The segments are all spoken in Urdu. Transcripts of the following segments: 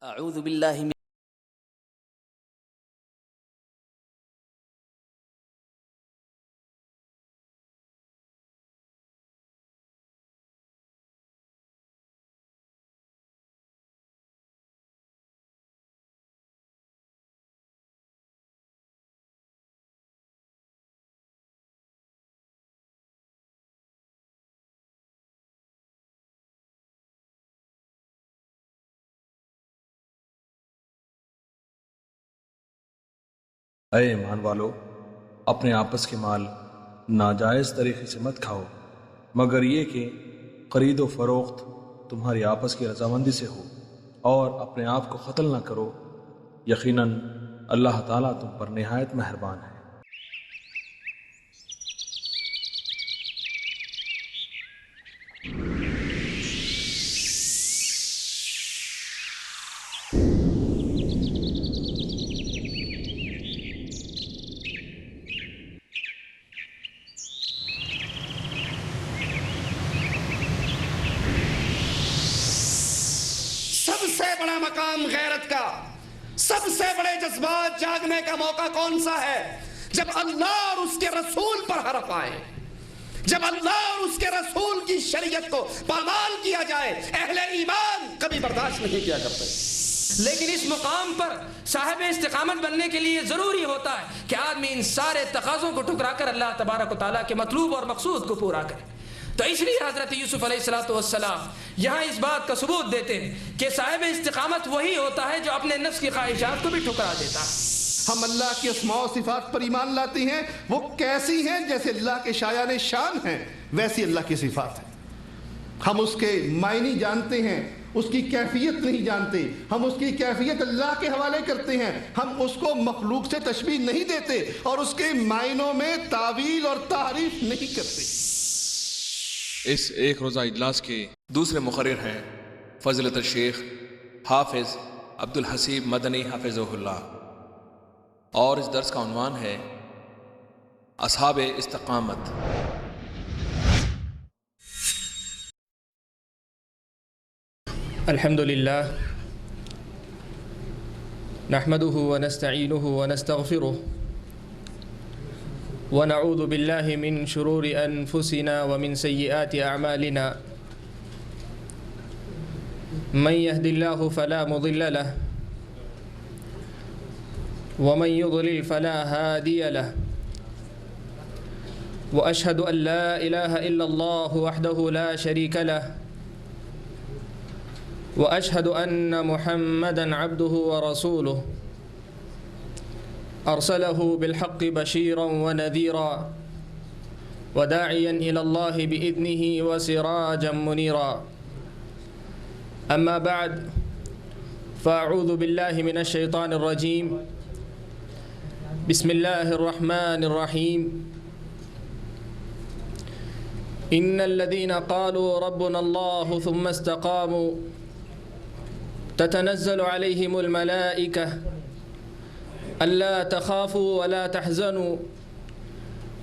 اعوذ باللہ من اے ایمان والو، اپنے آپس کے مال ناجائز طریقے سے مت کھاؤ، مگر یہ کہ خرید و فروخت تمہاری آپس کی رضامندی سے ہو، اور اپنے آپ کو قتل نہ کرو، یقیناً اللہ تعالیٰ تم پر نہایت مہربان ہے۔ سب سے بڑا مقام غیرت کا، سب سے بڑے جذبات جاگنے کا موقع کون سا ہے؟ جب اللہ اور اس کے رسول پر حرف آئے، جب اللہ اور اس کے رسول کی شریعت کو پامال کیا جائے۔ اہل ایمان کبھی برداشت نہیں کیا کرتے۔ لیکن اس مقام پر صاحب استقامت بننے کے لیے ضروری ہوتا ہے کہ آدمی ان سارے تقاضوں کو ٹھکرا کر اللہ تبارک و تعالیٰ کے مطلوب اور مقصود کو پورا کرے۔ تو اس لیے حضرت یوسف علیہ السلام یہاں اس بات کا ثبوت دیتے ہیں کہ صاحب استقامت وہی ہوتا ہے جو اپنے نفس کی خواہشات کو بھی ٹھکرا دیتا ہے۔ ہم اللہ کی اسماء و صفات پر ایمان لاتے ہیں، وہ کیسی ہیں؟ جیسے اللہ کے شایان شان ہیں ویسی اللہ کی صفات ہیں۔ ہم اس کے معنی جانتے ہیں، اس کی کیفیت نہیں جانتے۔ ہم اس کی کیفیت اللہ کے حوالے کرتے ہیں، ہم اس کو مخلوق سے تشبیہ نہیں دیتے اور اس کے معنوں میں تعویل اور تعریف نہیں کرتے۔ اس ایک روزہ اجلاس کے دوسرے مقرر ہیں فضیلت الشیخ حافظ عبدالحسیب مدنی حفظہ اللہ، اور اس درس کا عنوان ہے اصحاب استقامت۔ الحمد للہ نحمده ونستعینه ونستغفره ونعوذ باللہ من شرور انفسنا ومن سیئات اعمالنا، من يهد الله فلا مضل له ومن يضلل فلا هادي له، واشهد ان لا اله الا الله وحده لا شريك له، واشهد ان محمدا عبده ورسوله ارسله بالحق بشيرا ونذيرا وداعيا الى الله باذنه وسراجا منيرا، اما بعد فاعوذ بالله من الشيطان الرجيم، بسم الله الرحمن الرحيم، ان الذين قالوا ربنا الله ثم استقاموا تتنزل عليهم الملائكة ألا تخافوا ولا تحزنوا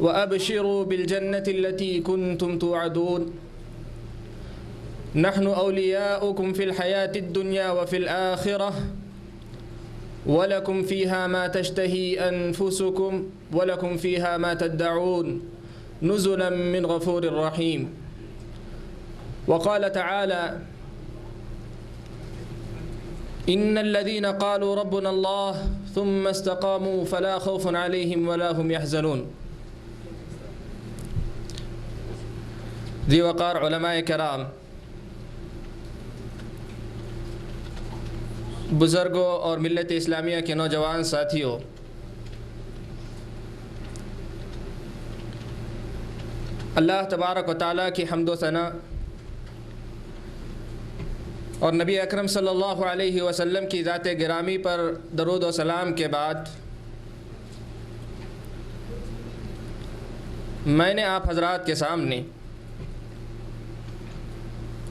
وأبشروا بالجنة التي كنتم توعدون، نحن أولياؤكم في الحياة الدنيا وفي الآخرة ولكم فيها ما تشتهي أنفسكم ولكم فيها ما تدعون نزلا من غفور رحيم۔ وقال تعالى إن الذين قالوا ربنا الله ثم استقاموا فلا خوف عليهم ولا هم يحزنون۔ ذی وقار علماء کرام، بزرگوں اور ملت اسلامیہ کے نوجوان ساتھیوں، اللہ تبارک و تعالیٰ کی حمد و ثنا اور نبی اکرم صلی اللہ علیہ وسلم کی ذات گرامی پر درود و سلام کے بعد میں نے آپ حضرات کے سامنے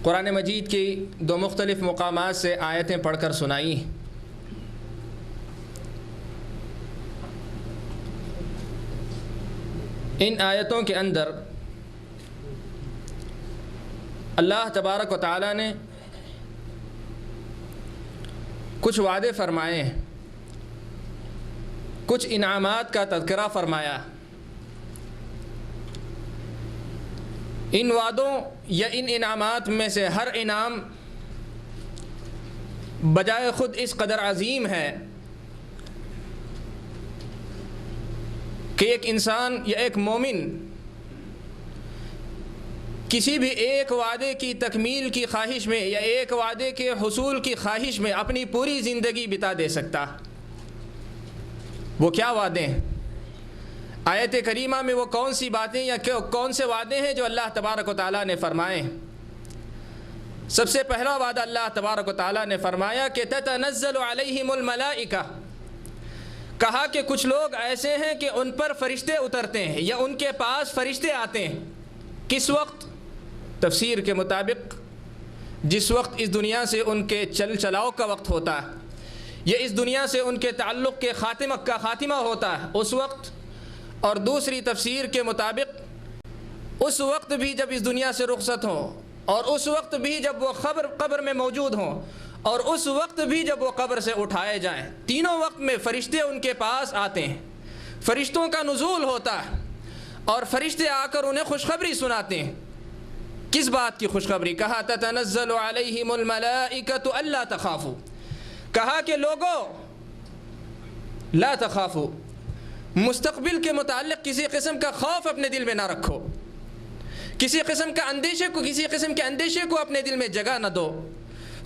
قرآن مجید کی دو مختلف مقامات سے آیتیں پڑھ کر سنائی۔ ان آیتوں کے اندر اللہ تبارک و تعالیٰ نے کچھ وعدے فرمائے، کچھ انعامات کا تذکرہ فرمایا۔ ان وعدوں یا ان انعامات میں سے ہر انعام بجائے خود اس قدر عظیم ہے کہ ایک انسان یا ایک مومن کسی بھی ایک وعدے کی تکمیل کی خواہش میں یا ایک وعدے کے حصول کی خواہش میں اپنی پوری زندگی بتا دے سکتا۔ وہ کیا وعدے ہیں؟ آیت کریمہ میں وہ کون سی باتیں یا کون سے وعدے ہیں جو اللہ تبارک و تعالیٰ نے فرمائے؟ سب سے پہلا وعدہ اللہ تبارک و تعالیٰ نے فرمایا کہ تتنزل علیہم الملائکہ، کہا کہ کچھ لوگ ایسے ہیں کہ ان پر فرشتے اترتے ہیں یا ان کے پاس فرشتے آتے ہیں۔ کس وقت؟ تفسیر کے مطابق جس وقت اس دنیا سے ان کے چلاؤ کا وقت ہوتا ہے یا اس دنیا سے ان کے تعلق کے خاتمہ ہوتا ہے اس وقت، اور دوسری تفسیر کے مطابق اس وقت بھی جب اس دنیا سے رخصت ہوں، اور اس وقت بھی جب وہ قبر میں موجود ہوں، اور اس وقت بھی جب وہ قبر سے اٹھائے جائیں، تینوں وقت میں فرشتے ان کے پاس آتے ہیں۔ فرشتوں کا نزول ہوتا ہے اور فرشتے آ کر انہیں خوشخبری سناتے ہیں۔ کس بات کی خوشخبری؟ کہا تتنزل علیہم الملائکۃ الا تخافوا، کہا کہ لوگوں لا تخافوا، مستقبل کے متعلق کسی قسم کا خوف اپنے دل میں نہ رکھو، کسی قسم کے اندیشے کو اپنے دل میں جگہ نہ دو۔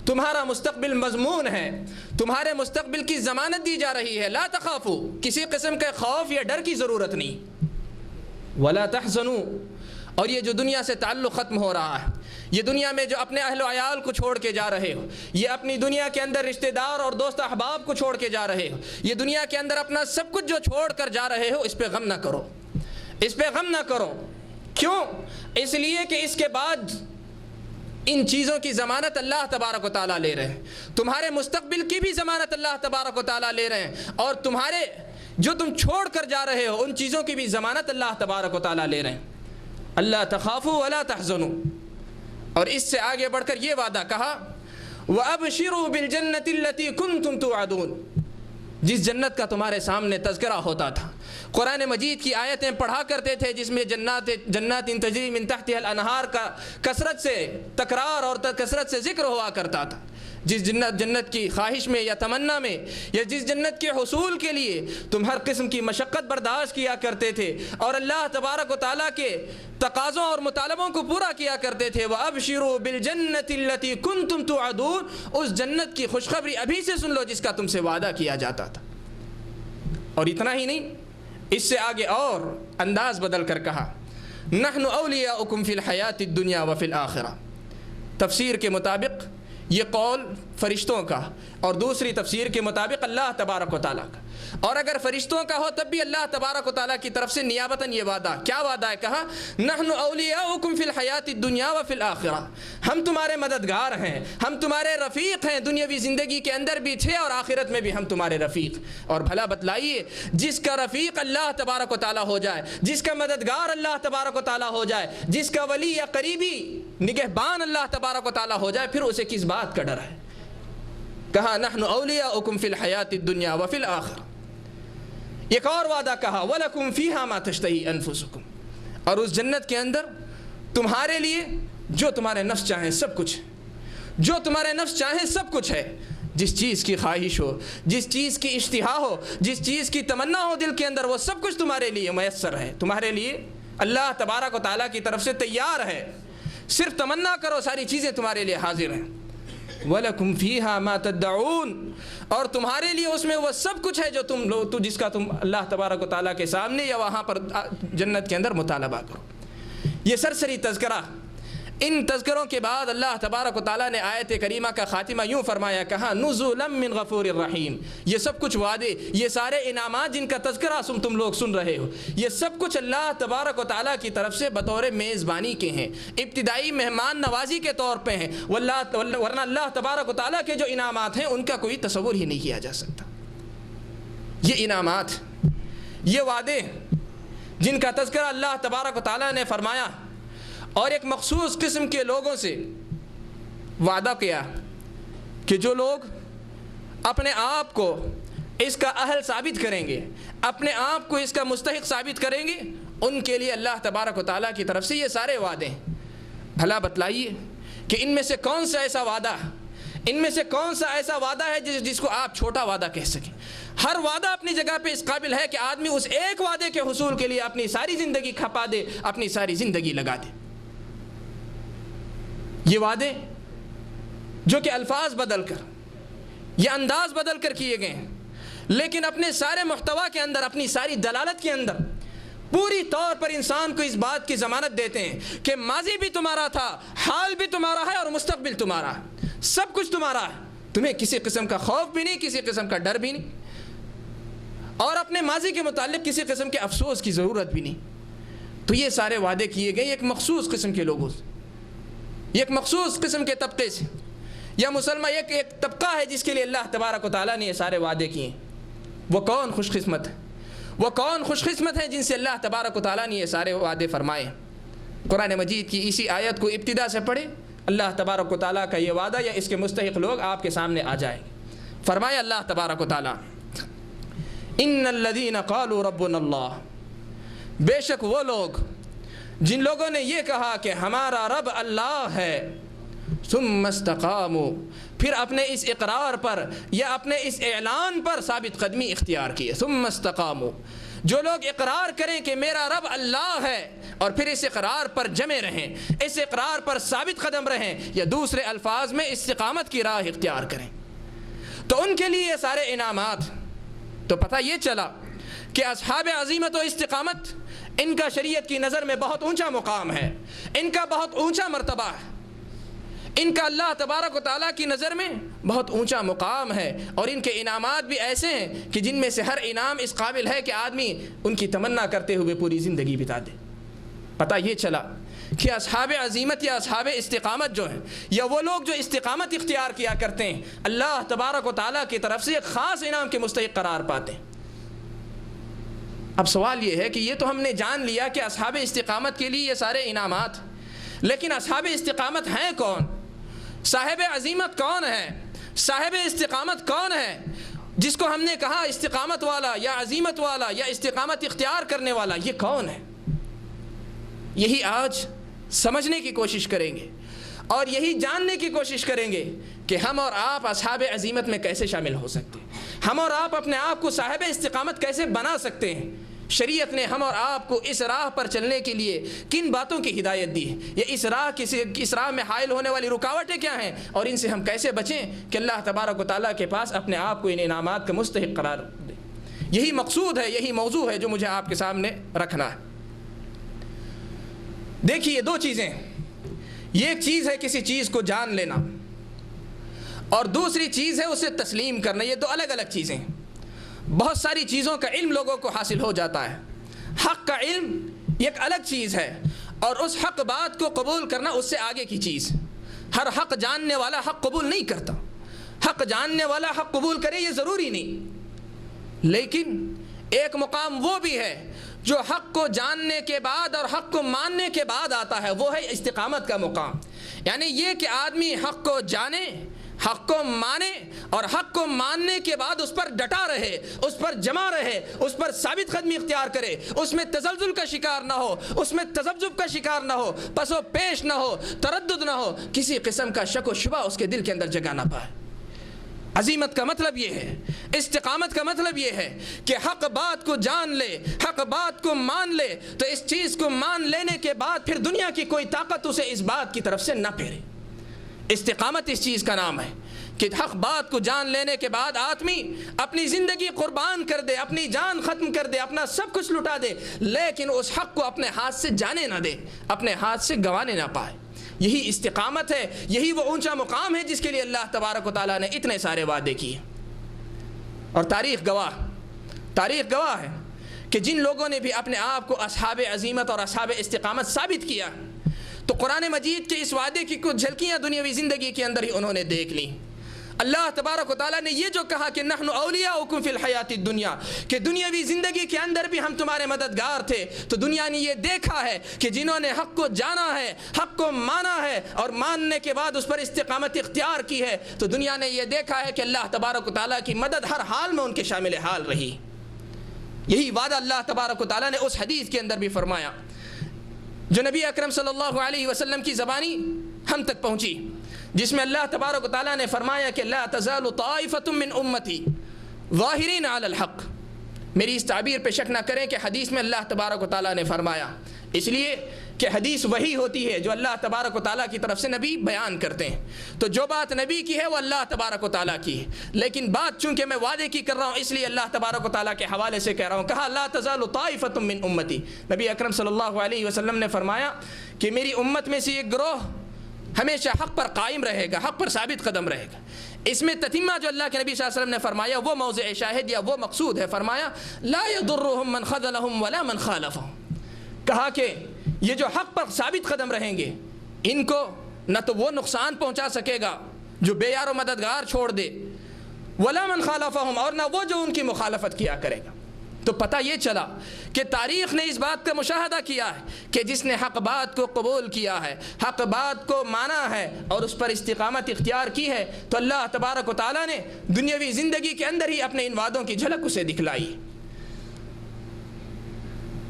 تمہارا مستقبل مضمون ہے، تمہارے مستقبل کی ضمانت دی جا رہی ہے۔ لا تخافوا، کسی قسم کے خوف یا ڈر کی ضرورت نہیں۔ ولا تحزنوا، اور یہ جو دنیا سے تعلق ختم ہو رہا ہے، یہ دنیا میں جو اپنے اہل و عیال کو چھوڑ کے جا رہے ہو، یہ اپنی دنیا کے اندر رشتہ دار اور دوست احباب کو چھوڑ کے جا رہے ہو، یہ دنیا کے اندر اپنا سب کچھ جو چھوڑ کر جا رہے ہو، اس پہ غم نہ کرو، اس پہ غم نہ کرو۔ کیوں؟ اس لیے کہ اس کے بعد ان چیزوں کی ضمانت اللہ تبارک و تعالیٰ لے رہے ہیں، تمہارے مستقبل کی بھی ضمانت اللہ تبارک و تعالیٰ لے رہے ہیں، اور تمہارے جو تم چھوڑ کر جا رہے ہو ان چیزوں کی بھی ضمانت اللہ تبارک و تعالیٰ لے رہے ہیں۔ اللہ تخافوا ولا تحزنوا، اور اس سے آگے بڑھ کر یہ وعدہ کہا وَأَبْشِرُوا بِالْجَنَّةِ الَّتِي كُنْتُمْ تُوعَدُونَ، جس جنت کا تمہارے سامنے تذکرہ ہوتا تھا۔ قرآن مجید کی آیتیں پڑھا کرتے تھے جس میں جنات تجری من تحتها الانہار کا کثرت سے تکرار اور کثرت سے ذکر ہوا کرتا تھا۔ جس جنت کی خواہش میں یا تمنا میں یا جس جنت کے حصول کے لیے تم ہر قسم کی مشقت برداشت کیا کرتے تھے اور اللہ تبارک و تعالیٰ کے تقاضوں اور مطالبوں کو پورا کیا کرتے تھے۔ وَأَبْشِرُوا بِالْجَنَّةِ الَّتِي كُنْتُمْ تُوعَدُونَ، اس جنت کی خوشخبری ابھی سے سن لو جس کا تم سے وعدہ کیا جاتا تھا۔ اور اتنا ہی نہیں، اس سے آگے اور انداز بدل کر کہا نحن اولیاؤکم فی الحیات الدنیا وفی الآخرہ۔ تفسیر کے مطابق یہ قول فرشتوں کا، اور دوسری تفسیر کے مطابق اللہ تبارک و تعالیٰ کا، اور اگر فرشتوں کا ہو تب بھی اللہ تبارک و تعالیٰ کی طرف سے نیابتاً یہ وعدہ، کیا وعدہ ہے؟ کہا نحن اولیاؤکم فی الحیات الدنیا وفی الآخرہ، ہم تمہارے مددگار ہیں، ہم تمہارے رفیق ہیں، دنیاوی زندگی کے اندر بھی تھے اور آخرت میں بھی ہم تمہارے رفیق۔ اور بھلا بتلائیے، جس کا رفیق اللہ تبارک و تعالیٰ ہو جائے، جس کا مددگار اللہ تبارک و تعالیٰ ہو جائے، جس کا ولی یا قریبی نگہبان اللہ تبارک و تعالیٰ ہو جائے، پھر اسے کس بات کا ڈر ہے؟ کہا نحن اولیاؤکم فی الحیات الدنیا وفی الآخرہ۔ ایک اور وعدہ کہا وَلَكُمْ فِيهَا مَا تَشْتَهِي أَنفُسُكُمْ، اور اس جنت کے اندر تمہارے لیے جو تمہارے نفس چاہیں سب کچھ، جو تمہارے نفس چاہیں سب کچھ ہے۔ جس چیز کی خواہش ہو، جس چیز کی اشتہا ہو، جس چیز کی تمنا ہو دل کے اندر، وہ سب کچھ تمہارے لیے میسر ہے، تمہارے لیے اللہ تبارک و تعالیٰ کی طرف سے تیار ہے۔ صرف تمنا کرو، ساری چیزیں تمہارے لیے حاضر ہیں۔ وَلَكُمْ فِيهَا مَا تَدَّعُونَ، اور تمہارے لیے اس میں وہ سب کچھ ہے جو جس کا تم اللہ تبارک و تعالیٰ کے سامنے یا وہاں پر جنت کے اندر مطالبہ کرو۔ یہ سرسری تذکرہ، ان تذکروں کے بعد اللہ تبارک و تعالیٰ نے آیت کریمہ کا خاتمہ یوں فرمایا، کہا نزلا من غفور الرحیم۔ یہ سب کچھ وعدے، یہ سارے انعامات جن کا تذکرہ تم لوگ سن رہے ہو، یہ سب کچھ اللہ تبارک و تعالیٰ کی طرف سے بطور میزبانی کے ہیں، ابتدائی مہمان نوازی کے طور پہ ہیں، ورنہ اللہ تبارک و تعالیٰ کے جو انعامات ہیں ان کا کوئی تصور ہی نہیں کیا جا سکتا۔ یہ انعامات، یہ وعدے جن کا تذکرہ اللہ تبارک و تعالیٰ نے فرمایا، اور ایک مخصوص قسم کے لوگوں سے وعدہ کیا کہ جو لوگ اپنے آپ کو اس کا اہل ثابت کریں گے، اپنے آپ کو اس کا مستحق ثابت کریں گے، ان کے لیے اللہ تبارک و تعالیٰ کی طرف سے یہ سارے وعدے ہیں۔ بھلا بتلائیے کہ ان میں سے کون سا ایسا وعدہ، ان میں سے کون سا ایسا وعدہ ہے جس کو آپ چھوٹا وعدہ کہہ سکیں؟ ہر وعدہ اپنی جگہ پہ اس قابل ہے کہ آدمی اس ایک وعدے کے حصول کے لیے اپنی ساری زندگی کھپا دے، اپنی ساری زندگی لگا دے۔ یہ وعدے جو کہ الفاظ بدل کر یا انداز بدل کر کیے گئے ہیں، لیکن اپنے سارے محتوا کے اندر، اپنی ساری دلالت کے اندر پوری طور پر انسان کو اس بات کی ضمانت دیتے ہیں کہ ماضی بھی تمہارا تھا، حال بھی تمہارا ہے اور مستقبل تمہارا ہے، سب کچھ تمہارا ہے، تمہیں کسی قسم کا خوف بھی نہیں، کسی قسم کا ڈر بھی نہیں، اور اپنے ماضی کے متعلق کسی قسم کے افسوس کی ضرورت بھی نہیں۔ تو یہ سارے وعدے کیے گئے ایک مخصوص قسم کے لوگوں سے، ایک مخصوص قسم کے طبقے سے، یا مسلمان ایک طبقہ ہے جس کے لیے اللہ تبارک و تعالیٰ نے یہ سارے وعدے کیے ہیں۔ وہ کون خوش قسمت ہے، وہ کون خوش قسمت ہے جن سے اللہ تبارک و تعالیٰ نے یہ سارے وعدے فرمائے۔ قرآن مجید کی اسی آیت کو ابتدا سے پڑھے، اللہ تبارک و تعالیٰ کا یہ وعدہ یا اس کے مستحق لوگ آپ کے سامنے آ جائیں گے۔ فرمایا اللہ تبارک و تعالیٰ، ان الذین قالوا ربنا اللہ، بے شک وہ لوگ جن لوگوں نے یہ کہا کہ ہمارا رب اللہ ہے، ثم استقاموا، پھر اپنے اس اقرار پر یا اپنے اس اعلان پر ثابت قدمی اختیار کیے۔ ثم استقاموا، جو لوگ اقرار کریں کہ میرا رب اللہ ہے اور پھر اس اقرار پر جمے رہیں، اس اقرار پر ثابت قدم رہیں، یا دوسرے الفاظ میں استقامت کی راہ اختیار کریں، تو ان کے لیے یہ سارے انعامات۔ تو پتہ یہ چلا کہ اصحاب عزیمت و استقامت، ان کا شریعت کی نظر میں بہت اونچا مقام ہے، ان کا بہت اونچا مرتبہ ہے، ان کا اللہ تبارک و تعالیٰ کی نظر میں بہت اونچا مقام ہے، اور ان کے انعامات بھی ایسے ہیں کہ جن میں سے ہر انعام اس قابل ہے کہ آدمی ان کی تمنا کرتے ہوئے پوری زندگی بتا دے۔ پتہ یہ چلا کہ اصحاب عزیمت یا اصحاب استقامت جو ہیں، یا وہ لوگ جو استقامت اختیار کیا کرتے ہیں، اللہ تبارک و تعالیٰ کی طرف سے ایک خاص انعام کے مستحق قرار پاتے ہیں۔ اب سوال یہ ہے کہ یہ تو ہم نے جان لیا کہ اصحاب استقامت کے لیے یہ سارے انعامات، لیکن اصحاب استقامت ہیں کون؟ صاحب عزیمت کون ہے؟ صاحب استقامت کون ہے جس کو ہم نے کہا استقامت والا یا عزیمت والا یا استقامت اختیار کرنے والا؟ یہ کون ہے؟ یہی آج سمجھنے کی کوشش کریں گے اور یہی جاننے کی کوشش کریں گے کہ ہم اور آپ اصحاب عزیمت میں کیسے شامل ہو سکتے ہیں، ہم اور آپ اپنے آپ کو صاحب استقامت کیسے بنا سکتے ہیں۔ شریعت نے ہم اور آپ کو اس راہ پر چلنے کے لیے کن باتوں کی ہدایت دی ہے، یا اس راہ میں حائل ہونے والی رکاوٹیں کیا ہیں، اور ان سے ہم کیسے بچیں کہ اللہ تبارک و تعالیٰ کے پاس اپنے آپ کو ان انعامات کا مستحق قرار دیں۔ یہی مقصود ہے، یہی موضوع ہے جو مجھے آپ کے سامنے رکھنا ہے۔ دیکھیے دو چیزیں، یہ ایک چیز ہے کسی چیز کو جان لینا، اور دوسری چیز ہے اسے تسلیم کرنا۔ یہ دو الگ الگ چیزیں ہیں۔ بہت ساری چیزوں کا علم لوگوں کو حاصل ہو جاتا ہے، حق کا علم ایک الگ چیز ہے، اور اس حق بات کو قبول کرنا اس سے آگے کی چیز۔ ہر حق جاننے والا حق قبول نہیں کرتا، حق جاننے والا حق قبول کرے یہ ضروری نہیں، لیکن ایک مقام وہ بھی ہے جو حق کو جاننے کے بعد اور حق کو ماننے کے بعد آتا ہے، وہ ہے استقامت کا مقام۔ یعنی یہ کہ آدمی حق کو جانے، حق کو مانے، اور حق کو ماننے کے بعد اس پر ڈٹا رہے، اس پر جمع رہے، اس پر ثابت قدمی اختیار کرے، اس میں تزلزل کا شکار نہ ہو، اس میں تذبذب کا شکار نہ ہو، پس و پیش نہ ہو، تردد نہ ہو، کسی قسم کا شک و شبہ اس کے دل کے اندر جگہ نہ پائے۔ عزیمت کا مطلب یہ ہے، استقامت کا مطلب یہ ہے کہ حق بات کو جان لے، حق بات کو مان لے، تو اس چیز کو مان لینے کے بعد پھر دنیا کی کوئی طاقت اسے اس بات کی طرف سے نہ پھیرے۔ استقامت اس چیز کا نام ہے کہ حق بات کو جان لینے کے بعد آدمی اپنی زندگی قربان کر دے، اپنی جان ختم کر دے، اپنا سب کچھ لٹا دے، لیکن اس حق کو اپنے ہاتھ سے جانے نہ دے، اپنے ہاتھ سے گنوانے نہ پائے۔ یہی استقامت ہے، یہی وہ اونچا مقام ہے جس کے لیے اللہ تبارک و تعالیٰ نے اتنے سارے وعدے کیے۔ اور تاریخ گواہ ہے کہ جن لوگوں نے بھی اپنے آپ کو اصحاب عزیمت اور اصحاب استقامت ثابت کیا، تو قرآن مجید کے اس وعدے کی کچھ جھلکیاں دنیاوی زندگی کے اندر ہی انہوں نے دیکھ لیں، اللہ تبارک و تعالیٰ نے یہ جو کہا کہ نحن اولیاؤکم فی الحیات الدنیا، کہ دنیاوی زندگی کے اندر بھی ہم تمہارے مددگار تھے، تو دنیا نے یہ دیکھا ہے کہ جنہوں نے حق کو جانا ہے، حق کو مانا ہے اور ماننے کے بعد اس پر استقامت اختیار کی ہے، تو دنیا نے یہ دیکھا ہے کہ اللہ تبارک و تعالیٰ کی مدد ہر حال میں ان کے شامل حال رہی۔ یہی وعدہ اللہ تبارک و تعالیٰ نے اس حدیث کے اندر بھی فرمایا جو نبی اکرم صلی اللہ علیہ وسلم کی زبانی ہم تک پہنچی، جس میں اللہ تبارک و تعالیٰ نے فرمایا کہ لا تزال طائفۃ من امتی ظاہرین علی الحق۔ میری اس تعبیر پہ شک نہ کریں کہ حدیث میں اللہ تبارک و تعالیٰ نے فرمایا، اس لیے کہ حدیث وہی ہوتی ہے جو اللہ تبارک و تعالیٰ کی طرف سے نبی بیان کرتے ہیں، تو جو بات نبی کی ہے وہ اللہ تبارک و تعالیٰ کی ہے، لیکن بات چونکہ میں وعدے کی کر رہا ہوں اس لیے اللہ تبارک و تعالیٰ کے حوالے سے کہہ رہا ہوں۔ کہا لا تزال طائفۃ من امتی، نبی اکرم صلی اللہ علیہ وسلم نے فرمایا کہ میری امت میں سے ایک گروہ ہمیشہ حق پر قائم رہے گا، حق پر ثابت قدم رہے گا۔ اس میں تتمہ جو اللہ کے نبی صلی اللہ علیہ وسلم نے فرمایا وہ موضع شاہد یا وہ مقصود ہے، فرمایا لا يضرهم من خذلهم ولا من خالفهم، کہا کہ یہ جو حق پر ثابت قدم رہیں گے ان کو نہ تو وہ نقصان پہنچا سکے گا جو بے یار و مددگار چھوڑ دے، ولا من خالفهم، اور نہ وہ جو ان کی مخالفت کیا کرے گا۔ تو پتہ یہ چلا کہ تاریخ نے اس بات کا مشاہدہ کیا ہے کہ جس نے حق بات کو قبول کیا ہے، حق بات کو مانا ہے اور اس پر استقامت اختیار کی ہے، تو اللہ تبارک و تعالیٰ نے دنیاوی زندگی کے اندر ہی اپنے ان وعدوں کی جھلک اسے دکھلائی۔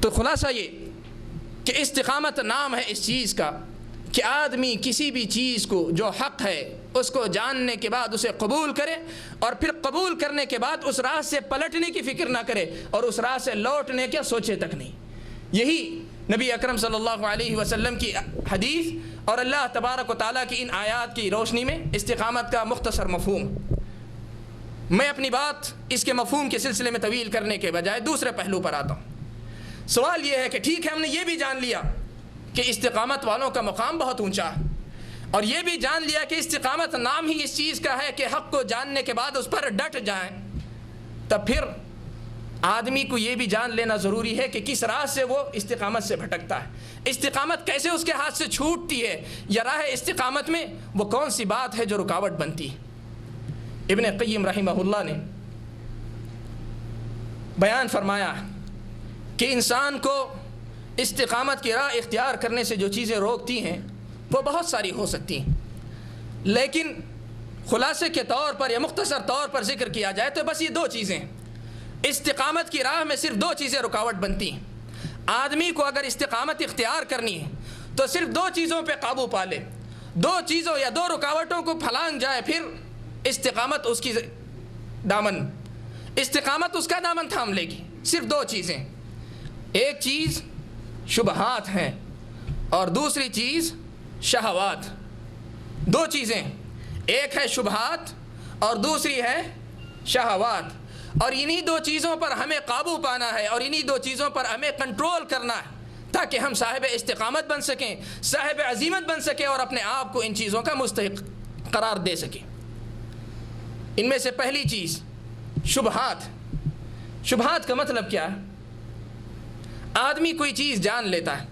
تو خلاصہ یہ کہ استقامت نام ہے اس چیز کا کہ آدمی کسی بھی چیز کو جو حق ہے اس کو جاننے کے بعد اسے قبول کرے، اور پھر قبول کرنے کے بعد اس راہ سے پلٹنے کی فکر نہ کرے اور اس راہ سے لوٹنے کے سوچے تک نہیں۔ یہی نبی اکرم صلی اللہ علیہ وسلم کی حدیث اور اللہ تبارک و تعالیٰ کی ان آیات کی روشنی میں استقامت کا مختصر مفہوم۔ میں اپنی بات اس کے مفہوم کے سلسلے میں طویل کرنے کے بجائے دوسرے پہلو پر آتا ہوں۔ سوال یہ ہے کہ ٹھیک ہے ہم نے یہ بھی جان لیا کہ استقامت والوں کا مقام بہت اونچا ہے، اور یہ بھی جان لیا کہ استقامت نام ہی اس چیز کا ہے کہ حق کو جاننے کے بعد اس پر ڈٹ جائیں، تب پھر آدمی کو یہ بھی جان لینا ضروری ہے کہ کس راہ سے وہ استقامت سے بھٹکتا ہے، استقامت کیسے اس کے ہاتھ سے چھوٹتی ہے، یا راہ استقامت میں وہ کون سی بات ہے جو رکاوٹ بنتی ہے۔ ابن قیم رحمہ اللہ نے بیان فرمایا کہ انسان کو استقامت کی راہ اختیار کرنے سے جو چیزیں روکتی ہیں وہ بہت ساری ہو سکتی ہیں، لیکن خلاصے کے طور پر یا مختصر طور پر ذکر کیا جائے تو بس یہ دو چیزیں، استقامت کی راہ میں صرف دو چیزیں رکاوٹ بنتی ہیں۔ آدمی کو اگر استقامت اختیار کرنی ہے تو صرف دو چیزوں پہ قابو پا لے، دو چیزوں یا دو رکاوٹوں کو پھلانگ جائے، پھر استقامت اس کی دامن، استقامت اس کا دامن تھام لے گی۔ صرف دو چیزیں، ایک چیز شبہات ہیں اور دوسری چیز شہوات۔ دو چیزیں، ایک ہے شبہات اور دوسری ہے شہوات، اور انہی دو چیزوں پر ہمیں قابو پانا ہے اور انہی دو چیزوں پر ہمیں کنٹرول کرنا ہے تاکہ ہم صاحب استقامت بن سکیں، صاحب عزیمت بن سکیں اور اپنے آپ کو ان چیزوں کا مستحق قرار دے سکیں۔ ان میں سے پہلی چیز شبہات۔ شبہات کا مطلب کیا ہے؟ آدمی کوئی چیز جان لیتا ہے،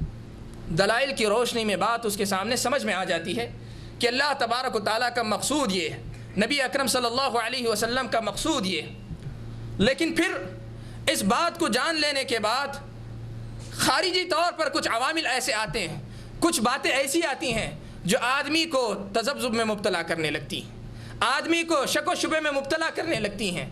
دلائل کی روشنی میں بات اس کے سامنے سمجھ میں آ جاتی ہے کہ اللہ تبارک و تعالیٰ کا مقصود یہ ہے، نبی اکرم صلی اللہ علیہ وسلم کا مقصود یہ ہے، لیکن پھر اس بات کو جان لینے کے بعد خارجی طور پر کچھ عوامل ایسے آتے ہیں، کچھ باتیں ایسی آتی ہیں جو آدمی کو تذبذب میں مبتلا کرنے لگتی ہیں، آدمی کو شک و شبے میں مبتلا کرنے لگتی ہیں۔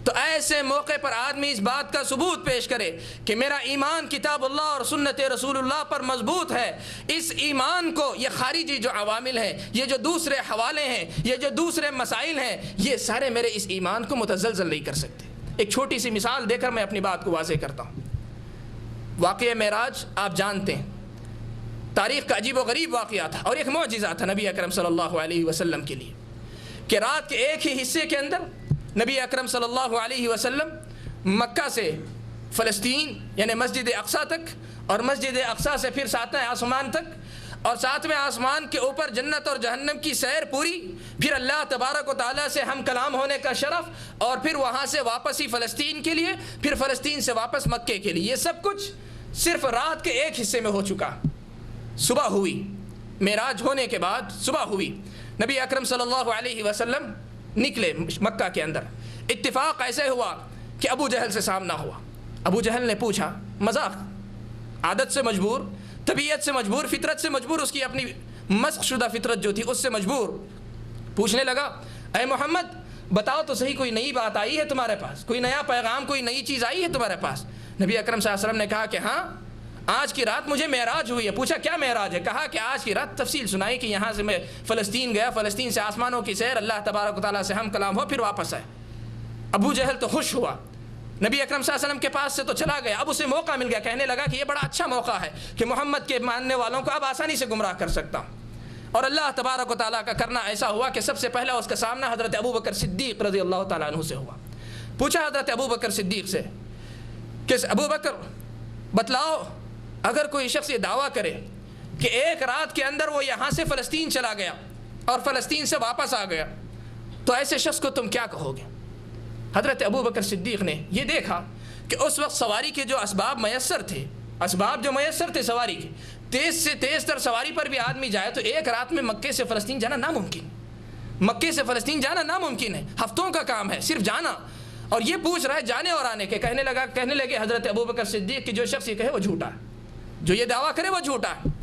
تو ایسے موقع پر آدمی اس بات کا ثبوت پیش کرے کہ میرا ایمان کتاب اللہ اور سنت رسول اللہ پر مضبوط ہے، اس ایمان کو یہ خارجی جو عوامل ہیں، یہ جو دوسرے حوالے ہیں، یہ جو دوسرے مسائل ہیں، یہ سارے میرے اس ایمان کو متزلزل نہیں کر سکتے۔ ایک چھوٹی سی مثال دے کر میں اپنی بات کو واضح کرتا ہوں۔ واقعہ معراج آپ جانتے ہیں، تاریخ کا عجیب و غریب واقعہ تھا اور ایک معجزہ تھا نبی اکرم صلی اللہ علیہ وسلم کے لیے کہ رات کے ایک ہی حصے کے اندر نبی اکرم صلی اللہ علیہ وسلم مکہ سے فلسطین یعنی مسجد اقصیٰ تک، اور مسجد اقصیٰ سے پھر ساتویں آسمان تک، اور ساتویں آسمان کے اوپر جنت اور جہنم کی سیر پوری، پھر اللہ تبارک و تعالیٰ سے ہم کلام ہونے کا شرف، اور پھر وہاں سے واپس ہی فلسطین کے لیے، پھر فلسطین سے واپس مکے کے لیے۔ یہ سب کچھ صرف رات کے ایک حصے میں ہو چکا۔ صبح ہوئی، معراج ہونے کے بعد صبح ہوئی، نبی اکرم صلی اللہ علیہ وسلم نکلے مکہ کے اندر. اتفاق ایسے ہوا کہ ابو جہل سے سامنا ہوا. ابو جہل نے پوچھا مذاق، عادت سے مجبور، طبیعت سے مجبور، فطرت سے مجبور، اس کی اپنی مسخ شدہ فطرت جو تھی اس سے مجبور پوچھنے لگا اے محمد بتاؤ تو صحیح، کوئی نئی بات آئی ہے تمہارے پاس، کوئی نیا پیغام، کوئی نئی چیز آئی ہے تمہارے پاس؟ نبی اکرم صلی اللہ علیہ وسلم نے کہا کہ ہاں آج کی رات مجھے معراج ہوئی ہے. پوچھا کیا معراج ہے؟ کہا کہ آج کی رات تفصیل سنائی کہ یہاں سے میں فلسطین گیا، فلسطین سے آسمانوں کی سیر، اللہ تبارک و تعالیٰ سے ہم کلام ہو، پھر واپس آئے. ابو جہل تو خوش ہوا، نبی اکرم صلی اللہ علیہ وسلم کے پاس سے تو چلا گیا. اب اسے موقع مل گیا، کہنے لگا کہ یہ بڑا اچھا موقع ہے کہ محمد کے ماننے والوں کو اب آسانی سے گمراہ کر سکتا ہوں. اور اللہ تبارک و تعالیٰ کا کرنا ایسا ہوا کہ سب سے پہلا اس کا سامنا حضرت ابوبکر صدیق رضی اللہ تعالیٰ عنہ سے ہوا. پوچھا حضرت ابوبکر صدیق سے کہ ابوبکر بتلاؤ، اگر کوئی شخص یہ دعویٰ کرے کہ ایک رات کے اندر وہ یہاں سے فلسطین چلا گیا اور فلسطین سے واپس آ گیا تو ایسے شخص کو تم کیا کہو گے؟ حضرت ابوبکر صدیق نے یہ دیکھا کہ اس وقت سواری کے جو اسباب میسر تھے، اسباب جو میسر تھے سواری کے، تیز سے تیز تر سواری پر بھی آدمی جائے تو ایک رات میں مکے سے فلسطین جانا ناممکن، مکے سے فلسطین جانا ناممکن ہے، ہفتوں کا کام ہے صرف جانا. اور یہ پوچھ رہا ہے جانے اور آنے کے. کہنے لگے حضرت ابوبکر صدیق کہ جو شخص یہ کہے وہ جھوٹا ہے، جو یہ دعویٰ کرے وہ جھوٹا ہے.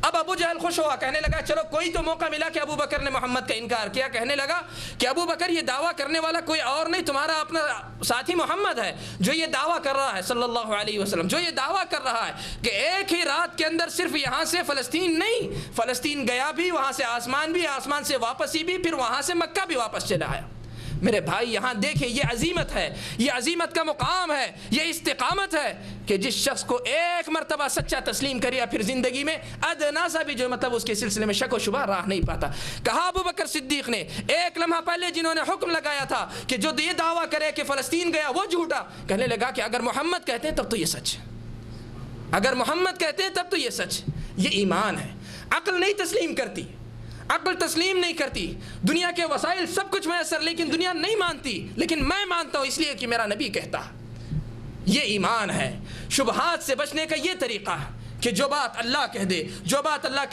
اب ابو جہل خوش ہوا، کہنے لگا چلو کوئی تو موقع ملا کہ ابو بکر نے محمد کا انکار کیا. کہنے لگا کہ ابو بکر یہ دعویٰ کرنے والا کوئی اور نہیں، تمہارا اپنا ساتھی محمد ہے جو یہ دعویٰ کر رہا ہے صلی اللہ علیہ وسلم، جو یہ دعویٰ کر رہا ہے کہ ایک ہی رات کے اندر صرف یہاں سے فلسطین نہیں، فلسطین گیا بھی، وہاں سے آسمان بھی، آسمان سے واپسی بھی، پھر وہاں سے مکہ بھی واپس چلا آیا. میرے بھائی یہاں دیکھیں یہ عظیمت ہے، یہ عظیمت کا مقام ہے، یہ استقامت ہے کہ جس شخص کو ایک مرتبہ سچا تسلیم کریا پھر زندگی میں ادنا سا بھی جو مطلب اس کے سلسلے میں شک و شبہ راہ نہیں پاتا. کہا ابو بکر صدیق نے ایک لمحہ پہلے جنہوں نے حکم لگایا تھا کہ جو یہ دعویٰ کرے کہ فلسطین گیا وہ جھوٹا، کہنے لگا کہ اگر محمد کہتے ہیں تب تو یہ سچ ہے، اگر محمد کہتے ہیں تب تو یہ سچ. یہ ایمان ہے. عقل نہیں تسلیم کرتی، عقل تسلیم نہیں کرتی، دنیا کے وسائل سب کچھ میسر لیکن دنیا نہیں مانتی، لیکن میں مانتا ہوں اس لیے کہ میرا نبی کہتا. یہ ایمان ہے. شبہات سے بچنے کا یہ طریقہ ہے کہ جو بات اللہ کہہ دے، جو بات اللہ